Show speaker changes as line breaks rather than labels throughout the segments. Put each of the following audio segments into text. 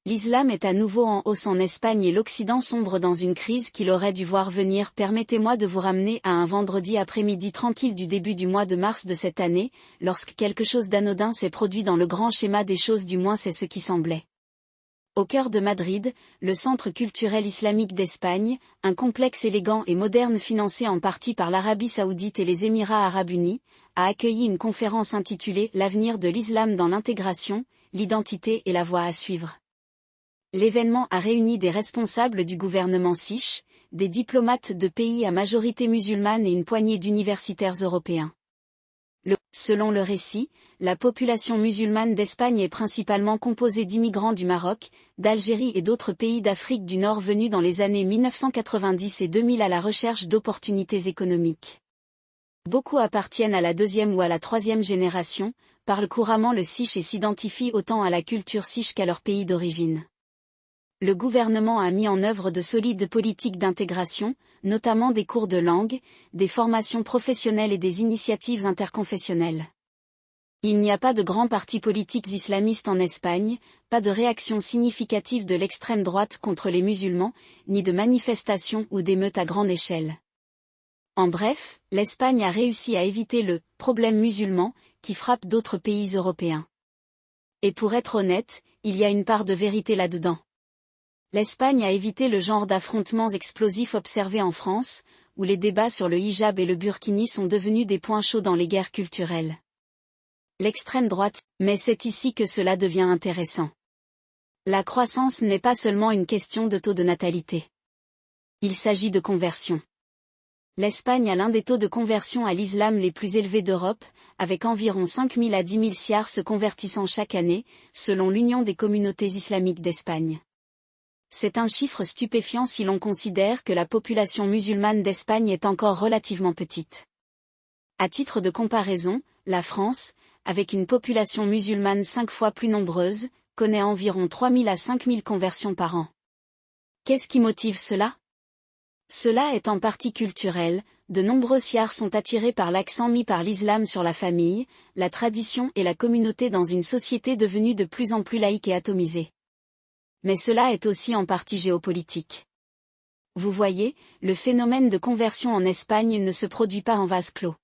L'islam est à nouveau en hausse en Espagne et l'Occident sombre dans une crise qu'il aurait dû voir venir. Permettez-moi de vous ramener à un vendredi après-midi tranquille du début du mois de mars de cette année, lorsque quelque chose d'anodin s'est produit dans le grand schéma des choses, du moins c'est ce qui semblait. Au cœur de Madrid, le centre culturel islamique d'Espagne, un complexe élégant et moderne financé en partie par l'Arabie Saoudite et les Émirats Arabes Unis, a accueilli une conférence intitulée « L'avenir de l'islam dans l'intégration, l'identité et la voie à suivre ». L'événement a réuni des responsables du gouvernement siche, des diplomates de pays à majorité musulmane et une poignée d'universitaires européens. Selon le récit, la population musulmane d'Espagne est principalement composée d'immigrants du Maroc, d'Algérie et d'autres pays d'Afrique du Nord venus dans les années 1990 et 2000 à la recherche d'opportunités économiques. Beaucoup appartiennent à la deuxième ou à la troisième génération, parlent couramment le siche et s'identifient autant à la culture siche qu'à leur pays d'origine. Le gouvernement a mis en œuvre de solides politiques d'intégration, notamment des cours de langue, des formations professionnelles et des initiatives interconfessionnelles. Il n'y a pas de grands partis politiques islamistes en Espagne, pas de réaction significative de l'extrême droite contre les musulmans, ni de manifestations ou d'émeutes à grande échelle. En bref, l'Espagne a réussi à éviter le « problème musulman » qui frappe d'autres pays européens. Et pour être honnête, il y a une part de vérité là-dedans. L'Espagne a évité le genre d'affrontements explosifs observés en France, où les débats sur le hijab et le burkini sont devenus des points chauds dans les guerres culturelles. L'extrême droite, mais c'est ici que cela devient intéressant. La croissance n'est pas seulement une question de taux de natalité. Il s'agit de conversion. L'Espagne a l'un des taux de conversion à l'islam les plus élevés d'Europe, avec environ 5 000 à 10 000 siars se convertissant chaque année, selon l'Union des communautés islamiques d'Espagne. C'est un chiffre stupéfiant si l'on considère que la population musulmane d'Espagne est encore relativement petite. À titre de comparaison, la France, avec une population musulmane 5 fois plus nombreuse, connaît environ 3 000 à 5 000 conversions par an. Qu'est-ce qui motive cela ? Cela est en partie culturel, de nombreux siars sont attirés par l'accent mis par l'islam sur la famille, la tradition et la communauté dans une société devenue de plus en plus laïque et atomisée. Mais cela est aussi en partie géopolitique. Vous voyez, le phénomène de conversion en Espagne ne se produit pas en vase clos.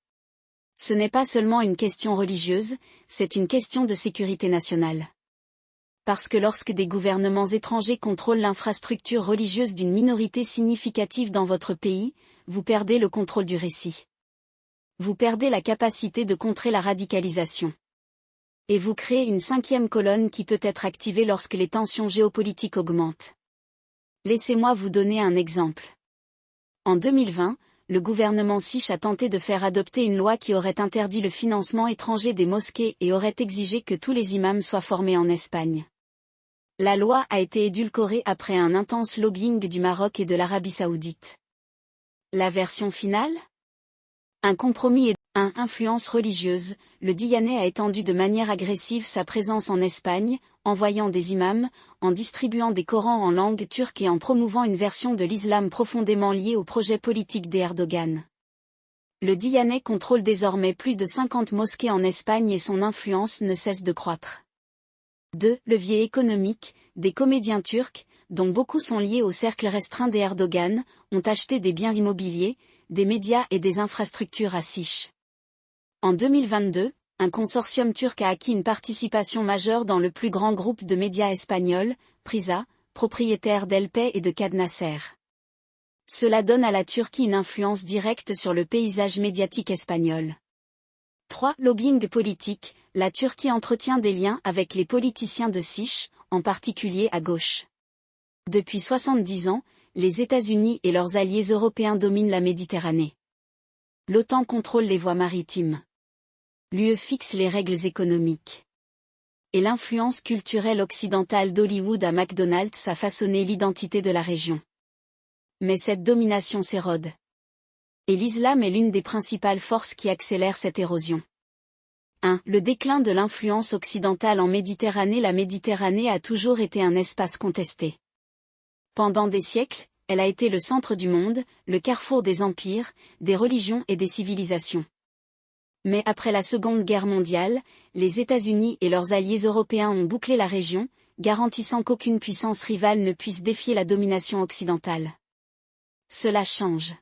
Ce n'est pas seulement une question religieuse, c'est une question de sécurité nationale. Parce que lorsque des gouvernements étrangers contrôlent l'infrastructure religieuse d'une minorité significative dans votre pays, vous perdez le contrôle du récit. Vous perdez la capacité de contrer la radicalisation. Et vous créez une cinquième colonne qui peut être activée lorsque les tensions géopolitiques augmentent. Laissez-moi vous donner un exemple. En 2020, le gouvernement siche a tenté de faire adopter une loi qui aurait interdit le financement étranger des mosquées et aurait exigé que tous les imams soient formés en Espagne. La loi a été édulcorée après un intense lobbying du Maroc et de l'Arabie Saoudite. La version finale ? Un compromis et influence religieuse, le Diyanet a étendu de manière agressive sa présence en Espagne, envoyant des imams, en distribuant des Corans en langue turque et en promouvant une version de l'islam profondément liée au projet politique d'Erdogan. Le Diyanet contrôle désormais plus de 50 mosquées en Espagne et son influence ne cesse de croître. 2. Levier économique, des comédiens turcs, dont beaucoup sont liés au cercle restreint d'Erdogan, ont acheté des biens immobiliers, des médias et des infrastructures à Siche. En 2022, un consortium turc a acquis une participation majeure dans le plus grand groupe de médias espagnols, Prisa, propriétaire d'Elpey et de Cadnaser. Cela donne à la Turquie une influence directe sur le paysage médiatique espagnol. 3. Lobbying politique, la Turquie entretient des liens avec les politiciens de Siche, en particulier à gauche. Depuis 70 ans, les États-Unis et leurs alliés européens dominent la Méditerranée. L'OTAN contrôle les voies maritimes. L'UE fixe les règles économiques. Et l'influence culturelle occidentale d'Hollywood à McDonald's a façonné l'identité de la région. Mais cette domination s'érode. Et l'islam est l'une des principales forces qui accélère cette érosion. 1. Le déclin de l'influence occidentale en Méditerranée. La Méditerranée a toujours été un espace contesté. Pendant des siècles, elle a été le centre du monde, le carrefour des empires, des religions et des civilisations. Mais après la Seconde Guerre mondiale, les États-Unis et leurs alliés européens ont bouclé la région, garantissant qu'aucune puissance rivale ne puisse défier la domination occidentale. Cela change.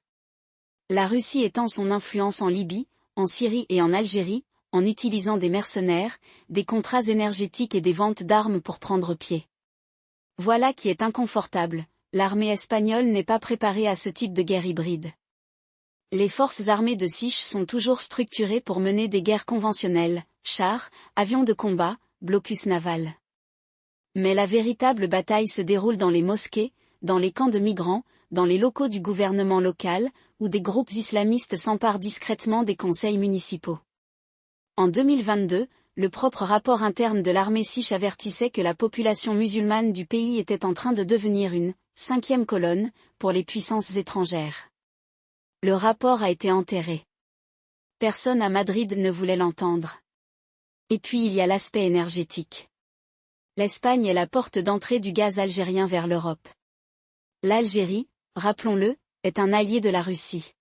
La Russie étend son influence en Libye, en Syrie et en Algérie, en utilisant des mercenaires, des contrats énergétiques et des ventes d'armes pour prendre pied. Voilà qui est inconfortable, l'armée espagnole n'est pas préparée à ce type de guerre hybride. Les forces armées de Sich sont toujours structurées pour mener des guerres conventionnelles, chars, avions de combat, blocus naval. Mais la véritable bataille se déroule dans les mosquées, dans les camps de migrants, dans les locaux du gouvernement local, où des groupes islamistes s'emparent discrètement des conseils municipaux. En 2022, le propre rapport interne de l'armée Sich avertissait que la population musulmane du pays était en train de devenir une « cinquième colonne » pour les puissances étrangères. Le rapport a été enterré. Personne à Madrid ne voulait l'entendre. Et puis il y a l'aspect énergétique. L'Espagne est la porte d'entrée du gaz algérien vers l'Europe. L'Algérie, rappelons-le, est un allié de la Russie.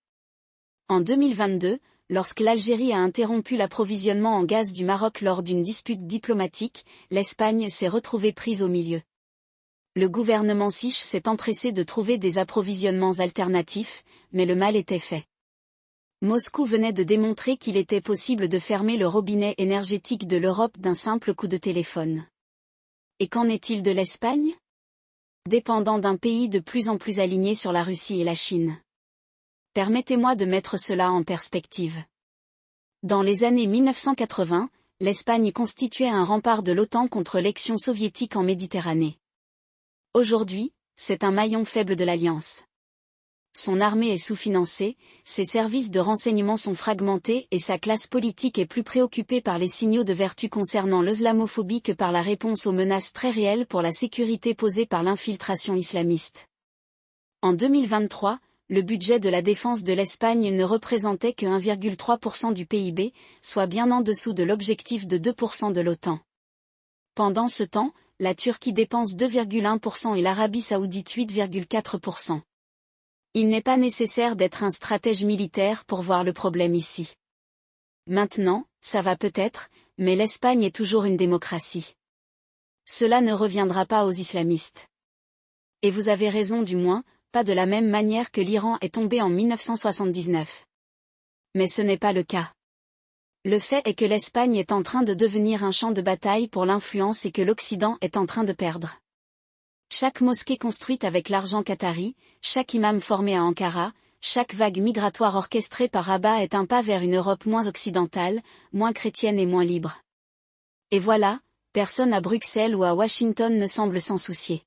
En 2022, lorsque l'Algérie a interrompu l'approvisionnement en gaz du Maroc lors d'une dispute diplomatique, l'Espagne s'est retrouvée prise au milieu. Le gouvernement Sich s'est empressé de trouver des approvisionnements alternatifs, mais le mal était fait. Moscou venait de démontrer qu'il était possible de fermer le robinet énergétique de l'Europe d'un simple coup de téléphone. Et qu'en est-il de l'Espagne ? Dépendant d'un pays de plus en plus aligné sur la Russie et la Chine. Permettez-moi de mettre cela en perspective. Dans les années 1980, l'Espagne constituait un rempart de l'OTAN contre l'action soviétique en Méditerranée. Aujourd'hui, c'est un maillon faible de l'Alliance. Son armée est sous-financée, ses services de renseignement sont fragmentés et sa classe politique est plus préoccupée par les signaux de vertu concernant l'islamophobie que par la réponse aux menaces très réelles pour la sécurité posées par l'infiltration islamiste. En 2023, le budget de la défense de l'Espagne ne représentait que 1,3% du PIB, soit bien en dessous de l'objectif de 2% de l'OTAN. Pendant ce temps, la Turquie dépense 2,1% et l'Arabie saoudite 8,4%. Il n'est pas nécessaire d'être un stratège militaire pour voir le problème ici. Maintenant, ça va peut-être, mais l'Espagne est toujours une démocratie. Cela ne reviendra pas aux islamistes. Et vous avez raison du moins, pas de la même manière que l'Iran est tombé en 1979. Mais ce n'est pas le cas. Le fait est que l'Espagne est en train de devenir un champ de bataille pour l'influence et que l'Occident est en train de perdre. Chaque mosquée construite avec l'argent qatari, chaque imam formé à Ankara, chaque vague migratoire orchestrée par Rabat est un pas vers une Europe moins occidentale, moins chrétienne et moins libre. Et voilà, personne à Bruxelles ou à Washington ne semble s'en soucier.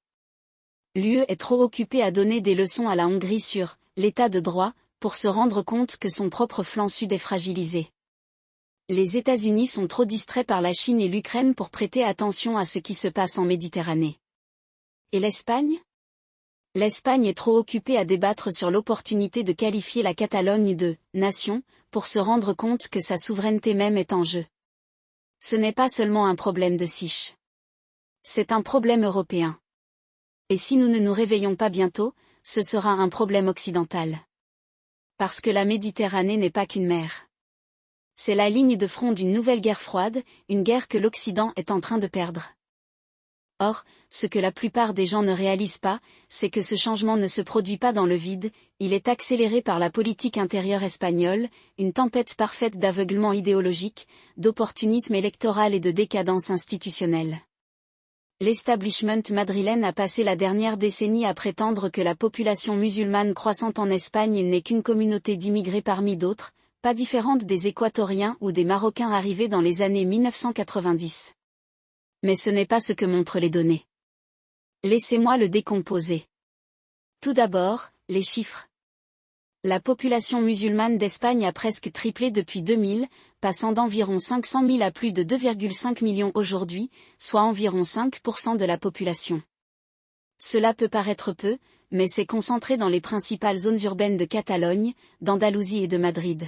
L'UE est trop occupée à donner des leçons à la Hongrie sur « l'état de droit » pour se rendre compte que son propre flanc sud est fragilisé. Les États-Unis sont trop distraits par la Chine et l'Ukraine pour prêter attention à ce qui se passe en Méditerranée. Et l'Espagne ? L'Espagne est trop occupée à débattre sur l'opportunité de qualifier la Catalogne de « nation » pour se rendre compte que sa souveraineté même est en jeu. Ce n'est pas seulement un problème de Sich. C'est un problème européen. Et si nous ne nous réveillons pas bientôt, ce sera un problème occidental. Parce que la Méditerranée n'est pas qu'une mer. C'est la ligne de front d'une nouvelle guerre froide, une guerre que l'Occident est en train de perdre. Or, ce que la plupart des gens ne réalisent pas, c'est que ce changement ne se produit pas dans le vide, il est accéléré par la politique intérieure espagnole, une tempête parfaite d'aveuglement idéologique, d'opportunisme électoral et de décadence institutionnelle. L'establishment madrilène a passé la dernière décennie à prétendre que la population musulmane croissante en Espagne n'est qu'une communauté d'immigrés parmi d'autres, pas différente des Équatoriens ou des Marocains arrivés dans les années 1990. Mais ce n'est pas ce que montrent les données. Laissez-moi le décomposer. Tout d'abord, les chiffres. La population musulmane d'Espagne a presque triplé depuis 2000, passant d'environ 500 000 à plus de 2,5 millions aujourd'hui, soit environ 5% de la population. Cela peut paraître peu, mais c'est concentré dans les principales zones urbaines de Catalogne, d'Andalousie et de Madrid.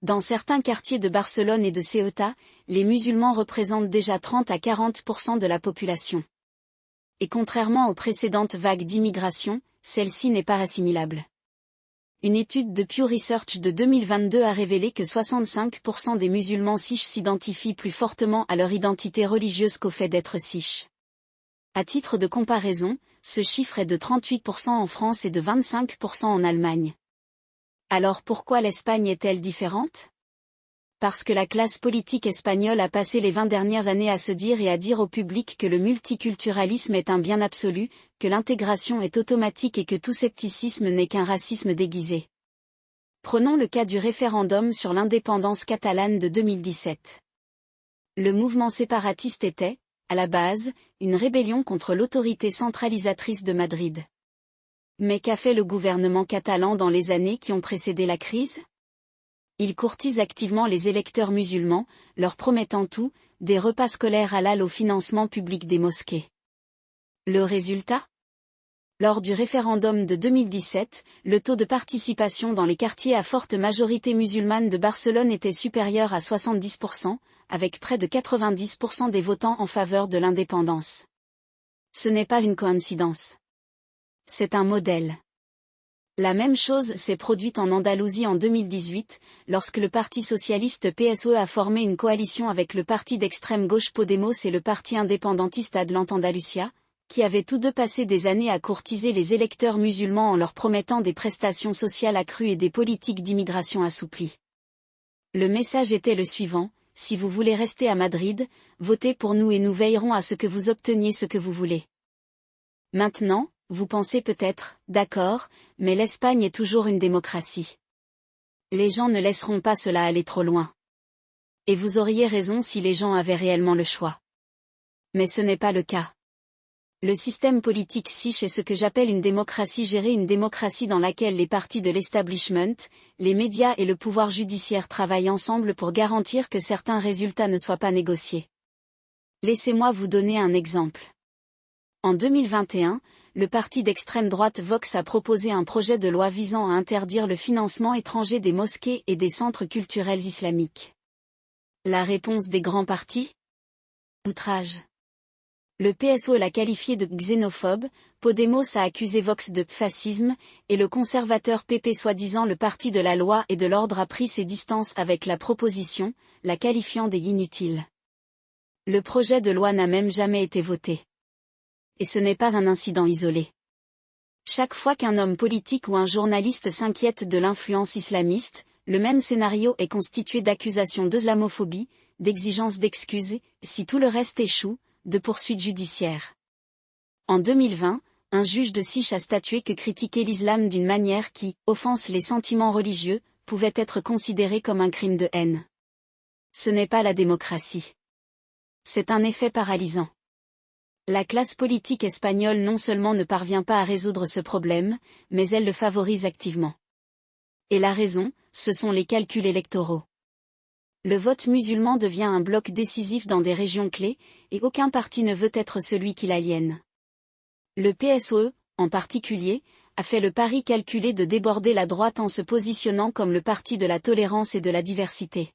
Dans certains quartiers de Barcelone et de Ceuta, les musulmans représentent déjà 30 à 40% de la population. Et contrairement aux précédentes vagues d'immigration, celle-ci n'est pas assimilable. Une étude de Pew Research de 2022 a révélé que 65% des musulmans Sich s'identifient plus fortement à leur identité religieuse qu'au fait d'être Sich. À titre de comparaison, ce chiffre est de 38% en France et de 25% en Allemagne. Alors pourquoi l'Espagne est-elle différente ? Parce que la classe politique espagnole a passé les 20 dernières années à se dire et à dire au public que le multiculturalisme est un bien absolu, que l'intégration est automatique et que tout scepticisme n'est qu'un racisme déguisé. Prenons le cas du référendum sur l'indépendance catalane de 2017. Le mouvement séparatiste était, à la base, une rébellion contre l'autorité centralisatrice de Madrid. Mais qu'a fait le gouvernement catalan dans les années qui ont précédé la crise ? Il courtise activement les électeurs musulmans, leur promettant tout, des repas scolaires halal au financement public des mosquées. Le résultat ? Lors du référendum de 2017, le taux de participation dans les quartiers à forte majorité musulmane de Barcelone était supérieur à 70%, avec près de 90% des votants en faveur de l'indépendance. Ce n'est pas une coïncidence. C'est un modèle. La même chose s'est produite en Andalousie en 2018, lorsque le Parti socialiste PSOE a formé une coalition avec le parti d'extrême gauche Podemos et le parti indépendantiste Adelante Andalusia, qui avaient tous deux passé des années à courtiser les électeurs musulmans en leur promettant des prestations sociales accrues et des politiques d'immigration assouplies. Le message était le suivant: si vous voulez rester à Madrid, votez pour nous et nous veillerons à ce que vous obteniez ce que vous voulez. Maintenant, vous pensez peut-être, d'accord, mais l'Espagne est toujours une démocratie. Les gens ne laisseront pas cela aller trop loin. Et vous auriez raison si les gens avaient réellement le choix. Mais ce n'est pas le cas. Le système politique siche est ce que j'appelle une démocratie gérée, une démocratie dans laquelle les partis de l'establishment, les médias et le pouvoir judiciaire travaillent ensemble pour garantir que certains résultats ne soient pas négociés. Laissez-moi vous donner un exemple. En 2021, le parti d'extrême droite Vox a proposé un projet de loi visant à interdire le financement étranger des mosquées et des centres culturels islamiques. La réponse des grands partis ? Outrage. Le PSOE l'a qualifié de xénophobe, Podemos a accusé Vox de fascisme, et le conservateur PP, soi-disant le parti de la loi et de l'ordre, a pris ses distances avec la proposition, la qualifiant d'inutile. Le projet de loi n'a même jamais été voté. Et ce n'est pas un incident isolé. Chaque fois qu'un homme politique ou un journaliste s'inquiète de l'influence islamiste, le même scénario est constitué d'accusations d'islamophobie, d'exigences d'excuses, si tout le reste échoue, de poursuites judiciaires. En 2020, un juge de Siche a statué que critiquer l'islam d'une manière qui offense les sentiments religieux pouvait être considéré comme un crime de haine. Ce n'est pas la démocratie. C'est un effet paralysant. La classe politique espagnole non seulement ne parvient pas à résoudre ce problème, mais elle le favorise activement. Et la raison, ce sont les calculs électoraux. Le vote musulman devient un bloc décisif dans des régions clés, et aucun parti ne veut être celui qui l'aliène. Le PSOE, en particulier, a fait le pari calculé de déborder la droite en se positionnant comme le parti de la tolérance et de la diversité.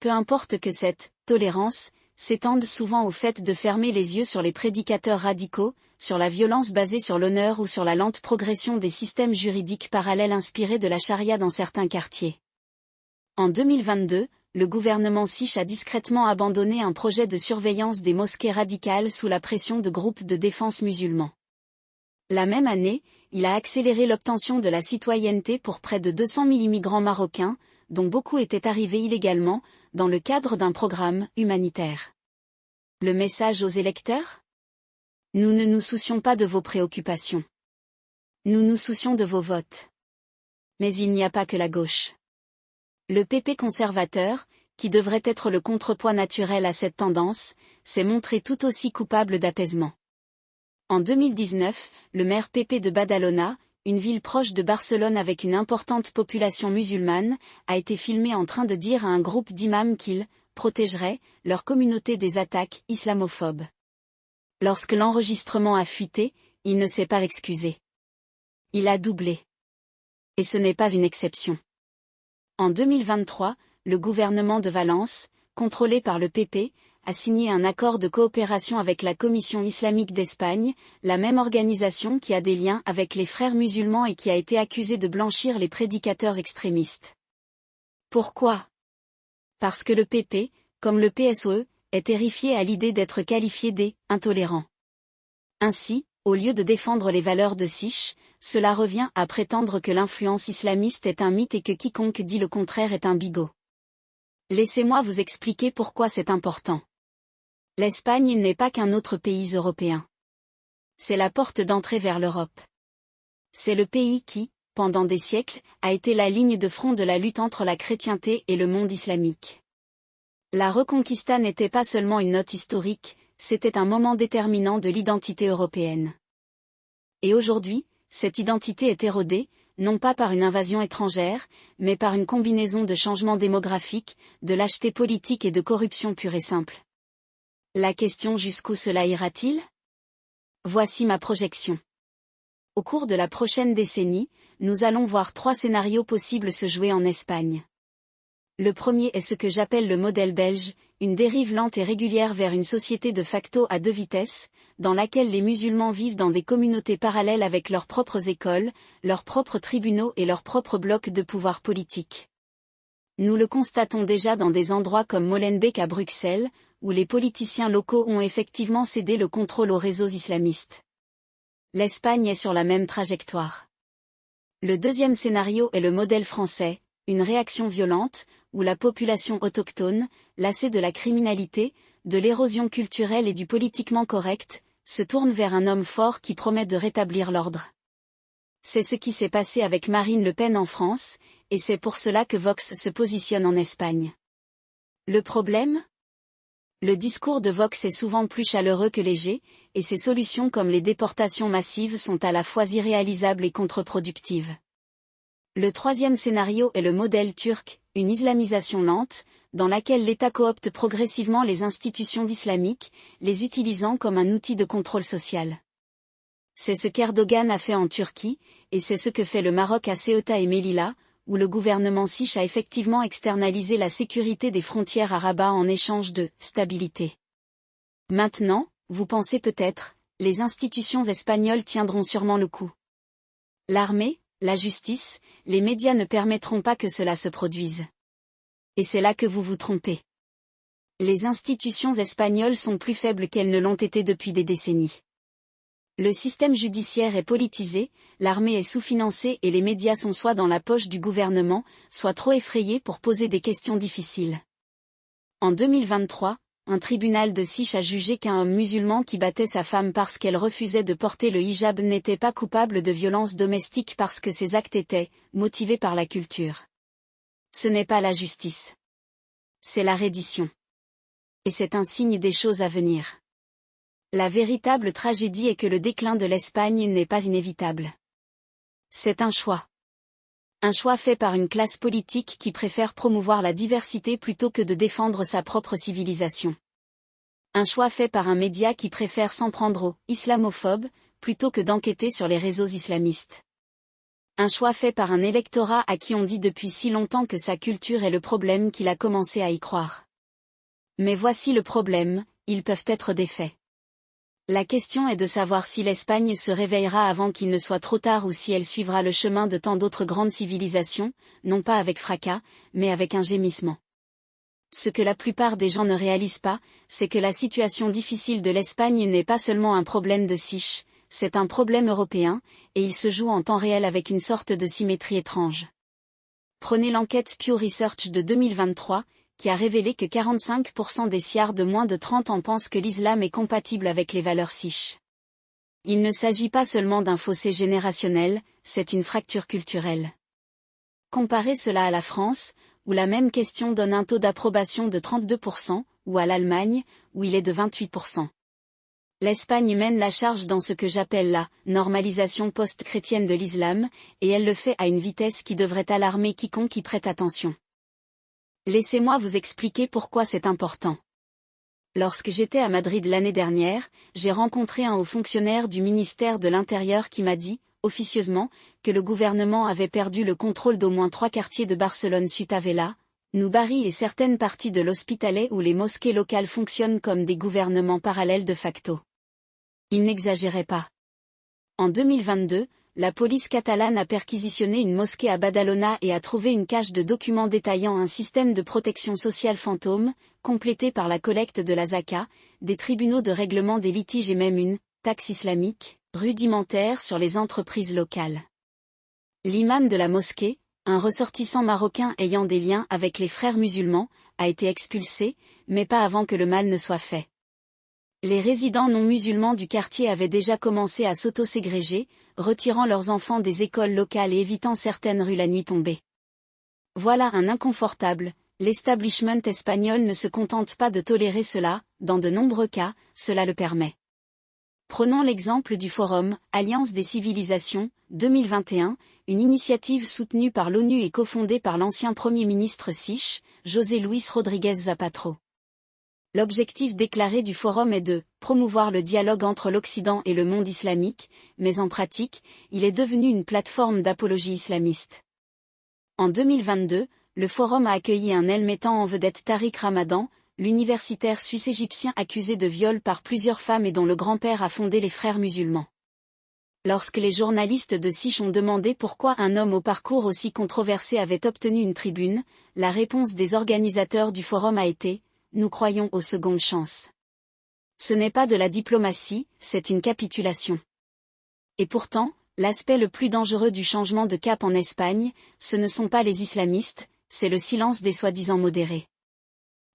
Peu importe que cette tolérance s'étende souvent au fait de fermer les yeux sur les prédicateurs radicaux, sur la violence basée sur l'honneur ou sur la lente progression des systèmes juridiques parallèles inspirés de la charia dans certains quartiers. En 2022, le gouvernement Siche a discrètement abandonné un projet de surveillance des mosquées radicales sous la pression de groupes de défense musulmans. La même année, il a accéléré l'obtention de la citoyenneté pour près de 200 000 immigrants marocains, dont beaucoup étaient arrivés illégalement, dans le cadre d'un programme humanitaire. Le message aux électeurs ? Nous ne nous soucions pas de vos préoccupations. Nous nous soucions de vos votes. Mais il n'y a pas que la gauche. Le PP conservateur, qui devrait être le contrepoids naturel à cette tendance, s'est montré tout aussi coupable d'apaisement. En 2019, le maire PP de Badalona, une ville proche de Barcelone avec une importante population musulmane, a été filmé en train de dire à un groupe d'imams qu'ils protégeraient leur communauté des attaques islamophobes. Lorsque l'enregistrement a fuité, il ne s'est pas excusé. Il a doublé. Et ce n'est pas une exception. En 2023, le gouvernement de Valence, contrôlé par le PP, a signé un accord de coopération avec la Commission islamique d'Espagne, la même organisation qui a des liens avec les frères musulmans et qui a été accusée de blanchir les prédicateurs extrémistes. Pourquoi ? Parce que le PP, comme le PSOE, est terrifié à l'idée d'être qualifié des « intolérants ». Ainsi, au lieu de défendre les valeurs de Sich, cela revient à prétendre que l'influence islamiste est un mythe et que quiconque dit le contraire est un bigot. Laissez-moi vous expliquer pourquoi c'est important. L'Espagne n'est pas qu'un autre pays européen. C'est la porte d'entrée vers l'Europe. C'est le pays qui, pendant des siècles, a été la ligne de front de la lutte entre la chrétienté et le monde islamique. La Reconquista n'était pas seulement une note historique, c'était un moment déterminant de l'identité européenne. Et aujourd'hui, cette identité est érodée, non pas par une invasion étrangère, mais par une combinaison de changements démographiques, de lâcheté politique et de corruption pure et simple. La question jusqu'où cela ira-t-il ? Voici ma projection. Au cours de la prochaine décennie, nous allons voir 3 scénarios possibles se jouer en Espagne. Le premier est ce que j'appelle le modèle belge, une dérive lente et régulière vers une société de facto à 2 vitesses, dans laquelle les musulmans vivent dans des communautés parallèles avec leurs propres écoles, leurs propres tribunaux et leurs propres blocs de pouvoir politique. Nous le constatons déjà dans des endroits comme Molenbeek à Bruxelles, où les politiciens locaux ont effectivement cédé le contrôle aux réseaux islamistes. L'Espagne est sur la même trajectoire. Le deuxième scénario est le modèle français, une réaction violente, où la population autochtone, lassée de la criminalité, de l'érosion culturelle et du politiquement correct, se tourne vers un homme fort qui promet de rétablir l'ordre. C'est ce qui s'est passé avec Marine Le Pen en France, et c'est pour cela que Vox se positionne en Espagne. Le problème ? Le discours de Vox est souvent plus chaleureux que léger, et ses solutions comme les déportations massives sont à la fois irréalisables et contre-productives. Le troisième scénario est le modèle turc, une islamisation lente, dans laquelle l'État coopte progressivement les institutions islamiques, les utilisant comme un outil de contrôle social. C'est ce qu'Erdogan a fait en Turquie, et c'est ce que fait le Maroc à Ceuta et Melilla, où le gouvernement Sich a effectivement externalisé la sécurité des frontières à Rabat en échange de « stabilité ». Maintenant, vous pensez peut-être, les institutions espagnoles tiendront sûrement le coup. L'armée, la justice, les médias ne permettront pas que cela se produise. Et c'est là que vous vous trompez. Les institutions espagnoles sont plus faibles qu'elles ne l'ont été depuis des décennies. Le système judiciaire est politisé, l'armée est sous-financée et les médias sont soit dans la poche du gouvernement, soit trop effrayés pour poser des questions difficiles. En 2023, un tribunal de Sich a jugé qu'un homme musulman qui battait sa femme parce qu'elle refusait de porter le hijab n'était pas coupable de violence domestique parce que ses actes étaient motivés par la culture. Ce n'est pas la justice. C'est la reddition. Et c'est un signe des choses à venir. La véritable tragédie est que le déclin de l'Espagne n'est pas inévitable. C'est un choix. Un choix fait par une classe politique qui préfère promouvoir la diversité plutôt que de défendre sa propre civilisation. Un choix fait par un média qui préfère s'en prendre aux islamophobes plutôt que d'enquêter sur les réseaux islamistes. Un choix fait par un électorat à qui on dit depuis si longtemps que sa culture est le problème qu'il a commencé à y croire. Mais voici le problème, ils peuvent être défaits. La question est de savoir si l'Espagne se réveillera avant qu'il ne soit trop tard ou si elle suivra le chemin de tant d'autres grandes civilisations, non pas avec fracas, mais avec un gémissement. Ce que la plupart des gens ne réalisent pas, c'est que la situation difficile de l'Espagne n'est pas seulement un problème de Sich, c'est un problème européen, et il se joue en temps réel avec une sorte de symétrie étrange. Prenez l'enquête Pew Research de 2023, qui a révélé que 45% des siards de moins de 30 ans pensent que l'islam est compatible avec les valeurs Sich. Il ne s'agit pas seulement d'un fossé générationnel, c'est une fracture culturelle. Comparez cela à la France, où la même question donne un taux d'approbation de 32%, ou à l'Allemagne, où il est de 28%. L'Espagne mène la charge dans ce que j'appelle la normalisation post-chrétienne de l'islam, et elle le fait à une vitesse qui devrait alarmer quiconque y prête attention. Laissez-moi vous expliquer pourquoi c'est important. Lorsque j'étais à Madrid l'année dernière, j'ai rencontré un haut fonctionnaire du ministère de l'Intérieur qui m'a dit, officieusement, que le gouvernement avait perdu le contrôle d'au moins 3 quartiers de Barcelone Ciutat Vella, Nou Barris et certaines parties de l'Hospitalet où les mosquées locales fonctionnent comme des gouvernements parallèles de facto. Il n'exagérait pas. En 2022, la police catalane a perquisitionné une mosquée à Badalona et a trouvé une cache de documents détaillant un système de protection sociale fantôme, complété par la collecte de la Zaka, des tribunaux de règlement des litiges et même une taxe islamique, rudimentaire sur les entreprises locales. L'imam de la mosquée, un ressortissant marocain ayant des liens avec les frères musulmans, a été expulsé, mais pas avant que le mal ne soit fait. Les résidents non musulmans du quartier avaient déjà commencé à s'auto-ségréger, retirant leurs enfants des écoles locales et évitant certaines rues la nuit tombée. Voilà un inconfortable, l'establishment espagnol ne se contente pas de tolérer cela, dans de nombreux cas, cela le permet. Prenons l'exemple du Forum, Alliance des civilisations, 2021, une initiative soutenue par l'ONU et cofondée par l'ancien Premier ministre Sich, José Luis Rodríguez Zapatero. L'objectif déclaré du forum est de promouvoir le dialogue entre l'Occident et le monde islamique, mais en pratique, il est devenu une plateforme d'apologie islamiste. En 2022, le forum a accueilli un El mettant en vedette Tariq Ramadan, l'universitaire suisse-égyptien accusé de viol par plusieurs femmes et dont le grand-père a fondé les Frères musulmans. Lorsque les journalistes de Sich ont demandé pourquoi un homme au parcours aussi controversé avait obtenu une tribune, la réponse des organisateurs du forum a été « Nous croyons aux secondes chances ». Ce n'est pas de la diplomatie, c'est une capitulation. Et pourtant, l'aspect le plus dangereux du changement de cap en Espagne, ce ne sont pas les islamistes, c'est le silence des soi-disant modérés.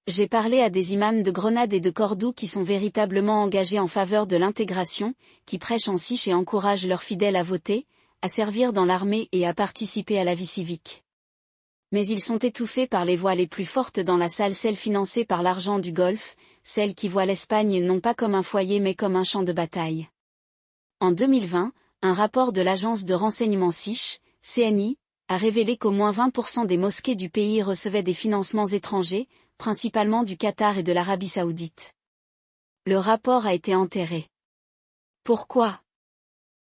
J'ai parlé à des imams de Grenade et de Cordoue qui sont véritablement engagés en faveur de l'intégration, qui prêchent en Sich et encouragent leurs fidèles à voter, à servir dans l'armée et à participer à la vie civique. Mais ils sont étouffés par les voix les plus fortes dans la salle, celles financées par l'argent du Golfe, celles qui voient l'Espagne non pas comme un foyer mais comme un champ de bataille. En 2020, un rapport de l'agence de renseignement Sich, CNI, a révélé qu'au moins 20% des mosquées du pays recevaient des financements étrangers, principalement du Qatar et de l'Arabie Saoudite. Le rapport a été enterré. Pourquoi ?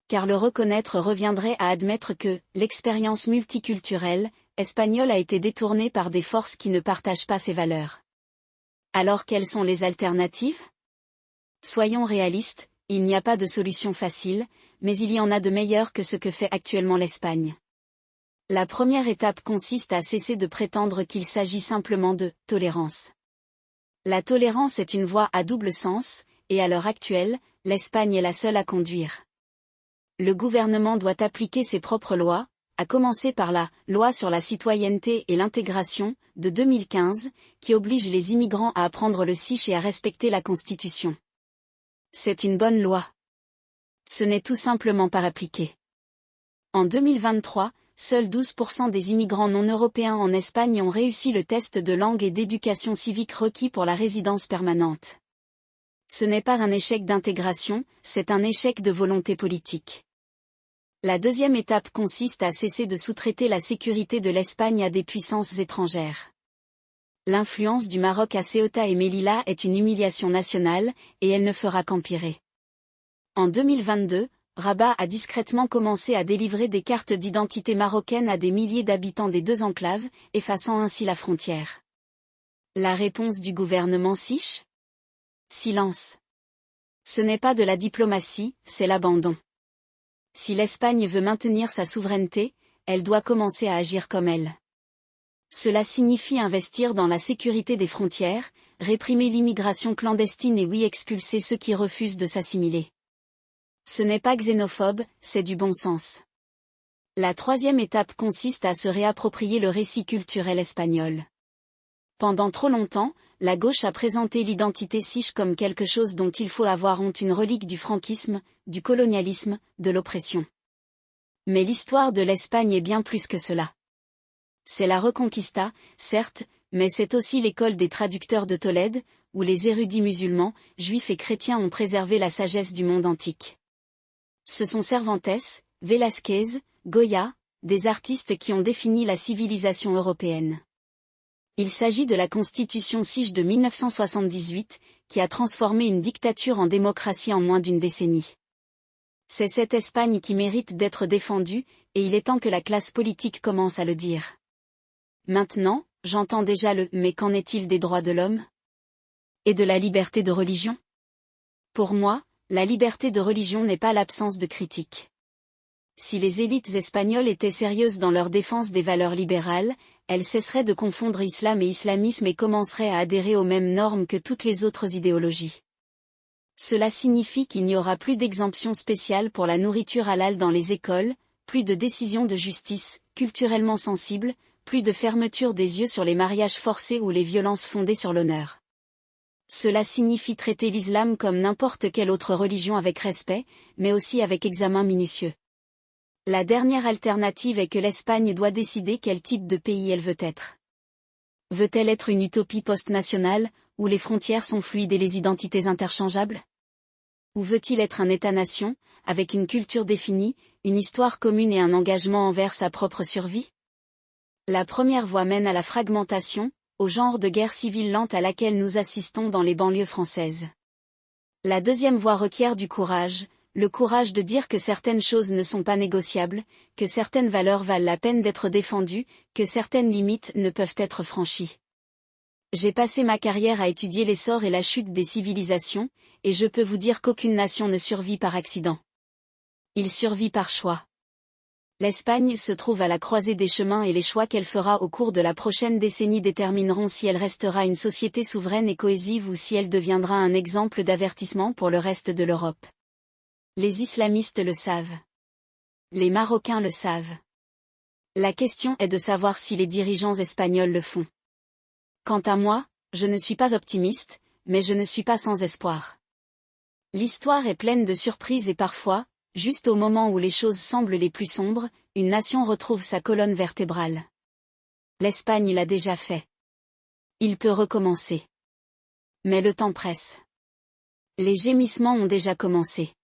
Car le reconnaître reviendrait à admettre que l'expérience multiculturelle espagnole a été détournée par des forces qui ne partagent pas ses valeurs. Alors quelles sont les alternatives ? Soyons réalistes, il n'y a pas de solution facile, mais il y en a de meilleures que ce que fait actuellement l'Espagne. La première étape consiste à cesser de prétendre qu'il s'agit simplement de tolérance. La tolérance est une voie à double sens, et à l'heure actuelle, l'Espagne est la seule à conduire. Le gouvernement doit appliquer ses propres lois, à commencer par la loi sur la citoyenneté et l'intégration, de 2015, qui oblige les immigrants à apprendre le Sich et à respecter la Constitution. C'est une bonne loi. Ce n'est tout simplement pas appliqué. En 2023, seuls 12% des immigrants non européens en Espagne ont réussi le test de langue et d'éducation civique requis pour la résidence permanente. Ce n'est pas un échec d'intégration, c'est un échec de volonté politique. La deuxième étape consiste à cesser de sous-traiter la sécurité de l'Espagne à des puissances étrangères. L'influence du Maroc à Ceuta et Melilla est une humiliation nationale, et elle ne fera qu'empirer. En 2022, Rabat a discrètement commencé à délivrer des cartes d'identité marocaines à des milliers d'habitants des deux enclaves, effaçant ainsi la frontière. La réponse du gouvernement Sich ? Silence. Ce n'est pas de la diplomatie, c'est l'abandon. Si l'Espagne veut maintenir sa souveraineté, elle doit commencer à agir comme elle. Cela signifie investir dans la sécurité des frontières, réprimer l'immigration clandestine et oui expulser ceux qui refusent de s'assimiler. Ce n'est pas xénophobe, c'est du bon sens. La troisième étape consiste à se réapproprier le récit culturel espagnol. Pendant trop longtemps, la gauche a présenté l'identité Sich comme quelque chose dont il faut avoir honte, une relique du franquisme, du colonialisme, de l'oppression. Mais l'histoire de l'Espagne est bien plus que cela. C'est la Reconquista, certes, mais c'est aussi l'école des traducteurs de Tolède, où les érudits musulmans, juifs et chrétiens ont préservé la sagesse du monde antique. Ce sont Cervantes, Velázquez, Goya, des artistes qui ont défini la civilisation européenne. Il s'agit de la Constitution Sich de 1978, qui a transformé une dictature en démocratie en moins d'une décennie. C'est cette Espagne qui mérite d'être défendue, et il est temps que la classe politique commence à le dire. Maintenant, j'entends déjà le « mais qu'en est-il des droits de l'homme ? Et de la liberté de religion ? » Pour moi, la liberté de religion n'est pas l'absence de critique. Si les élites espagnoles étaient sérieuses dans leur défense des valeurs libérales, elles cesseraient de confondre islam et islamisme et commenceraient à adhérer aux mêmes normes que toutes les autres idéologies. Cela signifie qu'il n'y aura plus d'exemption spéciale pour la nourriture halal dans les écoles, plus de décisions de justice, culturellement sensibles, plus de fermeture des yeux sur les mariages forcés ou les violences fondées sur l'honneur. Cela signifie traiter l'islam comme n'importe quelle autre religion avec respect, mais aussi avec examen minutieux. La dernière alternative est que l'Espagne doit décider quel type de pays elle veut être. Veut-elle être une utopie post-nationale, où les frontières sont fluides et les identités interchangeables? Ou veut-il être un État-nation, avec une culture définie, une histoire commune et un engagement envers sa propre survie? La première voie mène à la fragmentation, au genre de guerre civile lente à laquelle nous assistons dans les banlieues françaises. La deuxième voie requiert du courage, le courage de dire que certaines choses ne sont pas négociables, que certaines valeurs valent la peine d'être défendues, que certaines limites ne peuvent être franchies. J'ai passé ma carrière à étudier l'essor et la chute des civilisations, et je peux vous dire qu'aucune nation ne survit par accident. Il survit par choix. L'Espagne se trouve à la croisée des chemins et les choix qu'elle fera au cours de la prochaine décennie détermineront si elle restera une société souveraine et cohésive ou si elle deviendra un exemple d'avertissement pour le reste de l'Europe. Les islamistes le savent. Les Marocains le savent. La question est de savoir si les dirigeants espagnols le font. Quant à moi, je ne suis pas optimiste, mais je ne suis pas sans espoir. L'histoire est pleine de surprises et parfois, juste au moment où les choses semblent les plus sombres, une nation retrouve sa colonne vertébrale. L'Espagne l'a déjà fait. Il peut recommencer. Mais le temps presse. Les gémissements ont déjà commencé.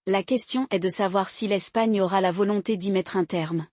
La question est de savoir si l'Espagne aura la volonté d'y mettre un terme.